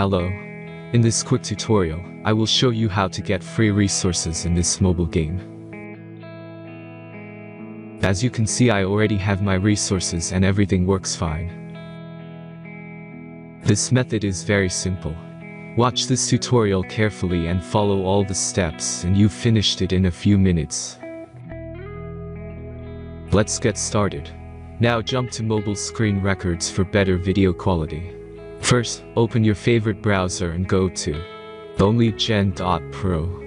Hello. In this quick tutorial, I will show you how to get free resources in this mobile game. As you can see, I already have my resources and everything works fine. This method is very simple. Watch this tutorial carefully and follow all the steps and you've finished it in a few minutes. Let's get started. Now jump to mobile screen records for better video quality. First, open your favorite browser and go to onlygen.pro.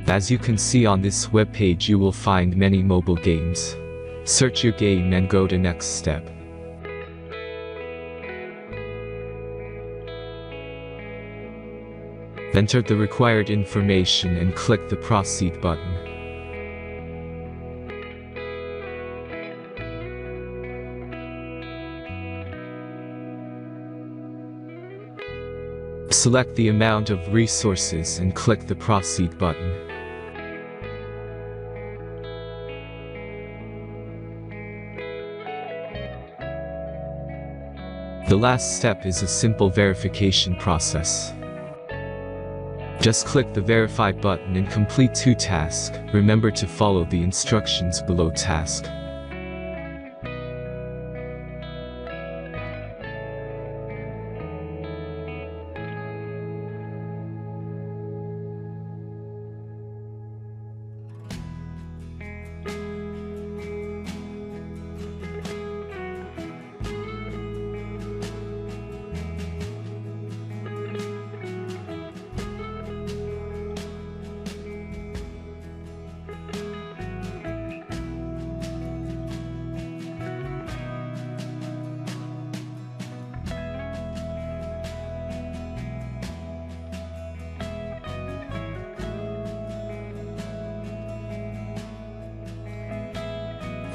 As you can see on this web page, you will find many mobile games. Search your game and go to next step. Enter the required information and click the proceed button. Select the amount of resources and click the proceed button. The last step is a simple verification process. Just click the verify button and complete 2 tasks. Remember to follow the instructions below task.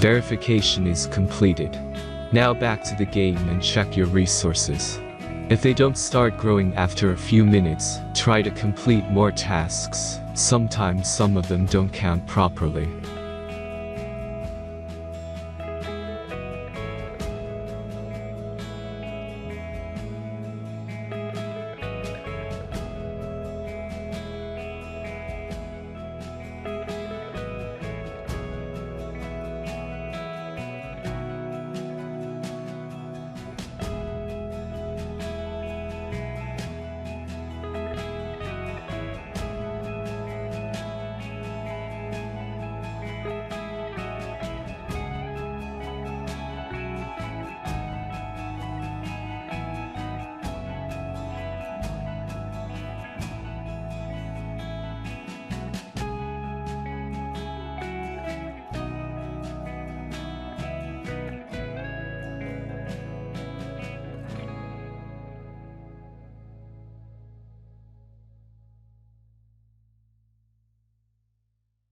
Verification is completed. Now back to the game and check your resources. If they don't start growing after a few minutes, try to complete more tasks. Sometimes some of them don't count properly.